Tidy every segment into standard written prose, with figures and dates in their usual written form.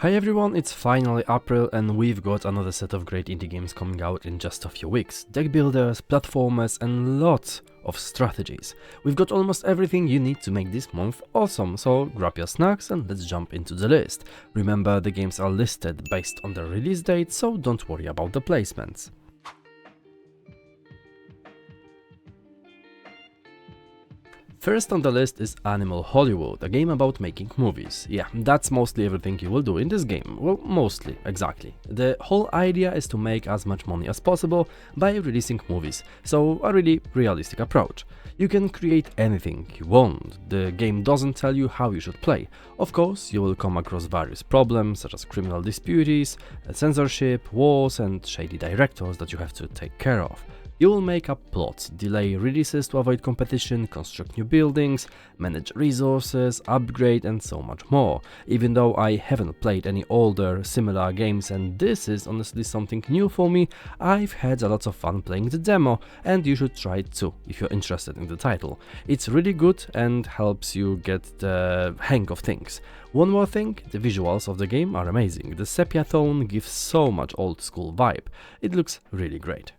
Hi everyone, it's finally April and we've got another set of great indie games coming out in just a few weeks. Deck builders, platformers and lots of strategies. We've got almost everything you need to make this month awesome, so grab your snacks and let's jump into the list. Remember, the games are listed based on the release date, so don't worry about the placements. First on the list is Animal Hollywood, a game about making movies. Yeah, that's mostly everything you will do in this game. Well, mostly, exactly. The whole idea is to make as much money as possible by releasing movies, so a really realistic approach. You can create anything you want. The game doesn't tell you how you should play. Of course, you will come across various problems such as criminal disputes, censorship, wars and shady directors that you have to take care of. You will make up plots, delay releases to avoid competition, construct new buildings, manage resources, upgrade and so much more. Even though I haven't played any older, similar games and this is honestly something new for me, I've had a lot of fun playing the demo and you should try it too if you're interested in the title. It's really good and helps you get the hang of things. One more thing, the visuals of the game are amazing. The sepia tone gives so much old school vibe. It looks really great.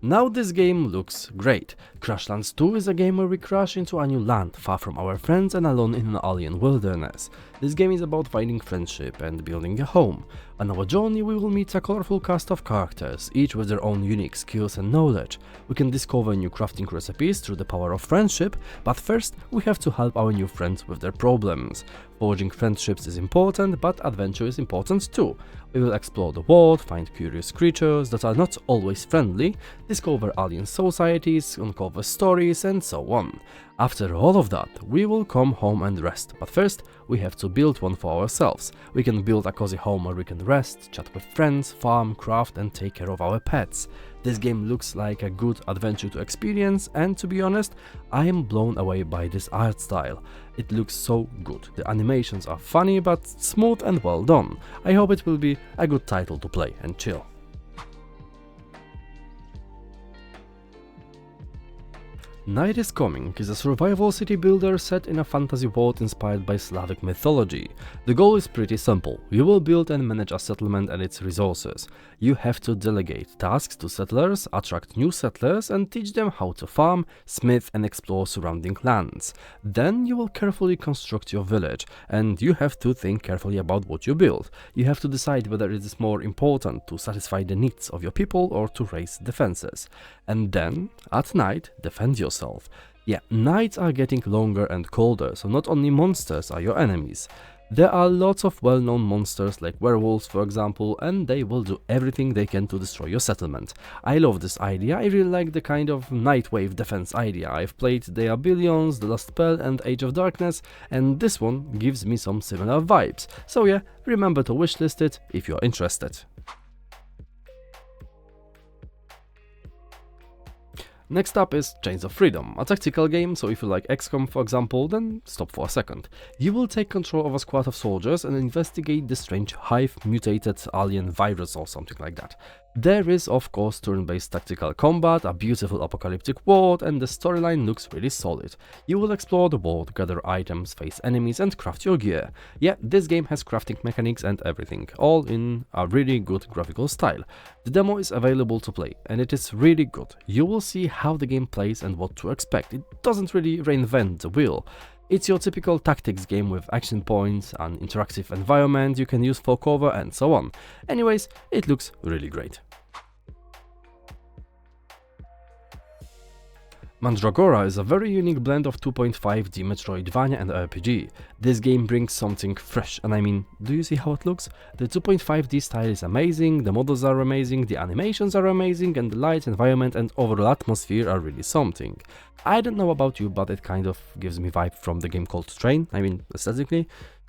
Now this game looks great. Crashlands 2 is a game where we crash into a new land, far from our friends and alone in an alien wilderness. This game is about finding friendship and building a home. On our journey we will meet a colorful cast of characters, each with their own unique skills and knowledge. We can discover new crafting recipes through the power of friendship, but first we have to help our new friends with their problems. Forging friendships is important, but adventure is important too. We will explore the world, find curious creatures that are not always friendly, discover alien societies, uncover stories and so on. After all of that, we will come home and rest, but first we have to build one for ourselves. We can build a cozy home where we can rest, chat with friends, farm, craft and take care of our pets. This game looks like a good adventure to experience and to be honest, I am blown away by this art style. It looks so good. The animations are funny but smooth and well done. I hope it will be a good title to play and chill. Night is Coming is a survival city builder set in a fantasy world inspired by Slavic mythology. The goal is pretty simple. You will build and manage a settlement and its resources. You have to delegate tasks to settlers, attract new settlers and teach them how to farm, smith and explore surrounding lands. Then you will carefully construct your village and you have to think carefully about what you build. You have to decide whether it is more important to satisfy the needs of your people or to raise defenses. And then, at night, defend yourself. Yeah, nights are getting longer and colder, so not only monsters are your enemies. There are lots of well-known monsters like werewolves for example, and they will do everything they can to destroy your settlement. I love this idea, I really like the kind of Nightwave defense idea. I've played They Are Billions, The Last Spell and Age of Darkness, and this one gives me some similar vibes. So yeah, remember to wishlist it if you're interested. Next up is Chains of Freedom, a tactical game, so if you like XCOM for example, then stop for a second. You will take control of a squad of soldiers and investigate the strange hive mutated alien virus or something like that. There is of course turn-based tactical combat, a beautiful apocalyptic world and the storyline looks really solid. You will explore the world, gather items, face enemies and craft your gear. Yeah, this game has crafting mechanics and everything, all in a really good graphical style. The demo is available to play and it is really good. You will see how the game plays and what to expect. It doesn't really reinvent the wheel. It's your typical tactics game with action points, an interactive environment you can use for cover and so on. Anyways, it looks really great. Mandragora is a very unique blend of 2.5D Metroidvania and RPG. This game brings something fresh, and I mean, do you see how it looks? The 2.5D style is amazing, the models are amazing, the animations are amazing, and the light, environment and overall atmosphere are really something. I don't know about you, but it kind of gives me vibe from the game called Train, I mean, aesthetically.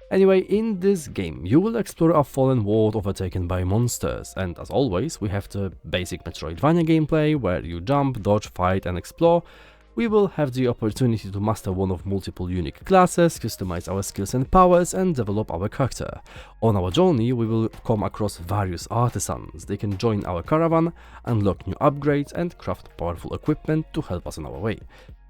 Anyway, in this game, you will explore a fallen world overtaken by monsters, and as always, we have the basic Metroidvania gameplay, where you jump, dodge, fight and explore. We will have the opportunity to master one of multiple unique classes, customize our skills and powers, and develop our character. On our journey, we will come across various artisans. They can join our caravan, unlock new upgrades, and craft powerful equipment to help us on our way.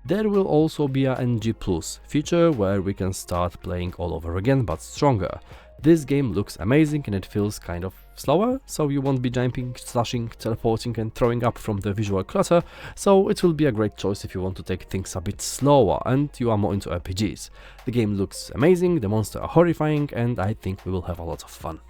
There will also be a NG Plus feature where we can start playing all over again but stronger. This game looks amazing and it feels kind of slower, so you won't be jumping, slashing, teleporting and throwing up from the visual clutter, so it will be a great choice if you want to take things a bit slower and you are more into RPGs. The game looks amazing, the monsters are horrifying, and I think we will have a lot of fun.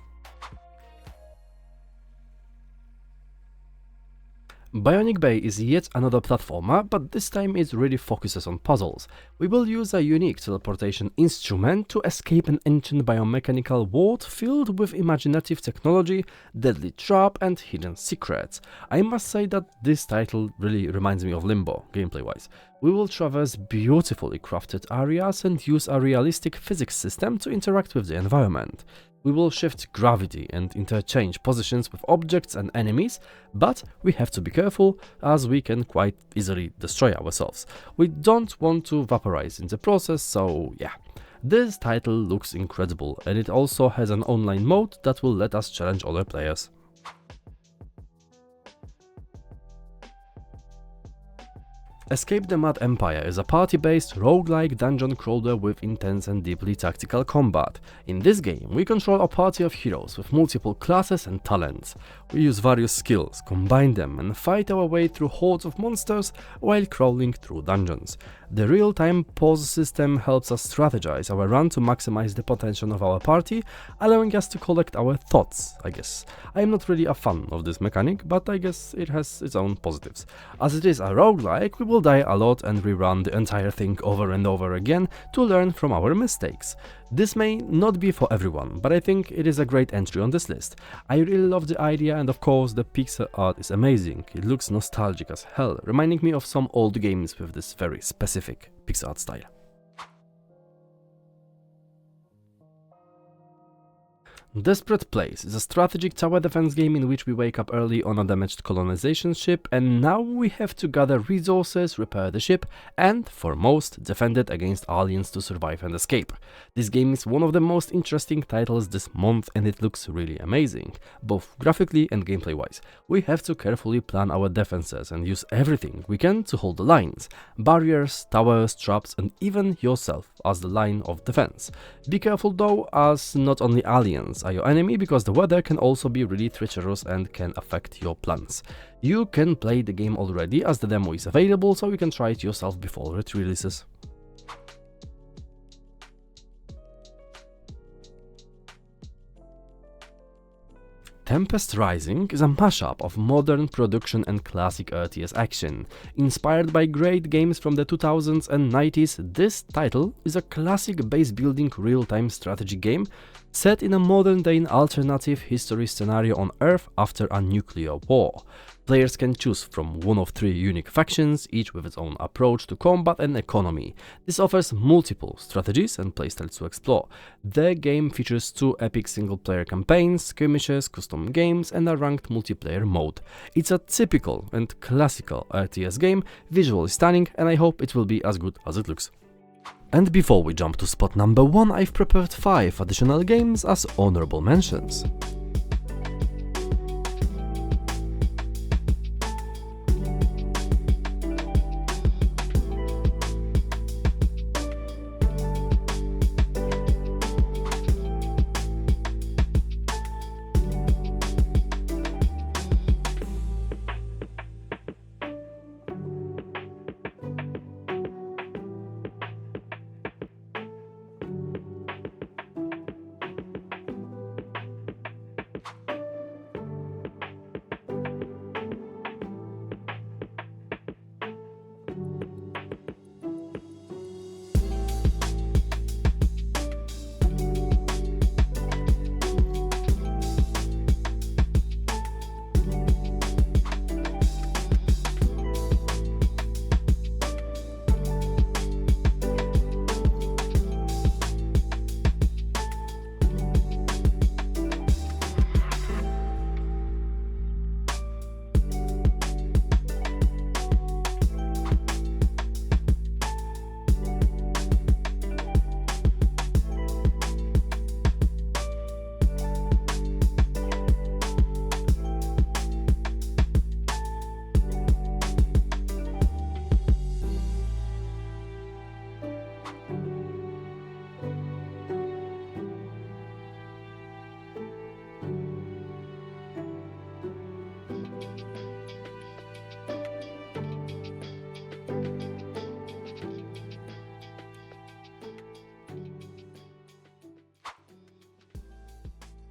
Bionic Bay is yet another platformer, but this time it really focuses on puzzles. We will use a unique teleportation instrument to escape an ancient biomechanical world filled with imaginative technology, deadly trap and hidden secrets. I must say that this title really reminds me of Limbo, gameplay-wise. We will traverse beautifully crafted areas and use a realistic physics system to interact with the environment. We will shift gravity and interchange positions with objects and enemies, but we have to be careful as we can quite easily destroy ourselves. We don't want to vaporize in the process, so yeah. This title looks incredible and it also has an online mode that will let us challenge other players. Escape the Mad Empire is a party-based roguelike dungeon crawler with intense and deeply tactical combat. In this game, we control a party of heroes with multiple classes and talents. We use various skills, combine them and fight our way through hordes of monsters while crawling through dungeons. The real-time pause system helps us strategize our run to maximize the potential of our party, allowing us to collect our thoughts, I guess. I am not really a fan of this mechanic, but I guess it has its own positives. As it is a roguelike, we will die a lot and rerun the entire thing over and over again to learn from our mistakes. This may not be for everyone, but I think it is a great entry on this list. I really love the idea, and of course the pixel art is amazing. It looks nostalgic as hell, reminding me of some old games with this very specific pixel art style. Desperate Place is a strategic tower defense game in which we wake up early on a damaged colonization ship, and now we have to gather resources, repair the ship, and, foremost, defend it against aliens to survive and escape. This game is one of the most interesting titles this month and it looks really amazing, both graphically and gameplay wise. We have to carefully plan our defenses and use everything we can to hold the lines, barriers, towers, traps, and even yourself as the line of defense. Be careful though, as not only aliens are your enemy, because the weather can also be really treacherous and can affect your plans. You can play the game already as the demo is available, so you can try it yourself before it releases. Tempest Rising is a mashup of modern production and classic RTS action. Inspired by great games from the 2000s and 90s, this title is a classic base-building real-time strategy game set in a modern-day alternative history scenario on Earth after a nuclear war. Players can choose from one of 3 unique factions, each with its own approach to combat and economy. This offers multiple strategies and playstyles to explore. The game features 2 epic single-player campaigns, skirmishes, custom games, and a ranked multiplayer mode. It's a typical and classical RTS game, visually stunning, and I hope it will be as good as it looks. And before we jump to spot number 1, I've prepared 5 additional games as honorable mentions.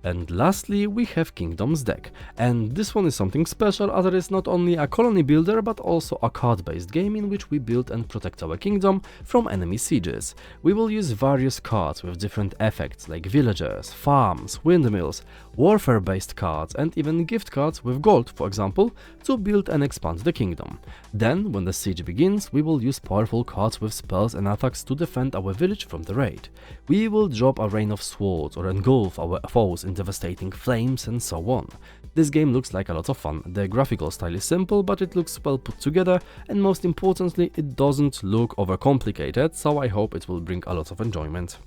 And lastly, we have Kingdoms deck, and this one is something special as it is not only a colony builder but also a card-based game in which we build and protect our kingdom from enemy sieges. We will use various cards with different effects like villagers, farms, windmills, warfare-based cards and even gift cards with gold, for example, to build and expand the kingdom. Then, when the siege begins, we will use powerful cards with spells and attacks to defend our village from the raid. We will drop a rain of swords or engulf our foes in devastating flames and so on. This game looks like a lot of fun. The graphical style is simple, but it looks well put together, and most importantly, it doesn't look overcomplicated, so I hope it will bring a lot of enjoyment.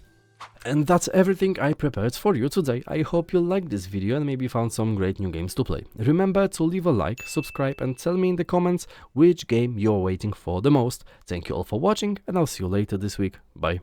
And that's everything I prepared for you today. I hope you liked this video and maybe found some great new games to play. Remember to leave a like, subscribe and tell me in the comments which game you're waiting for the most. Thank you all for watching and I'll see you later this week. Bye.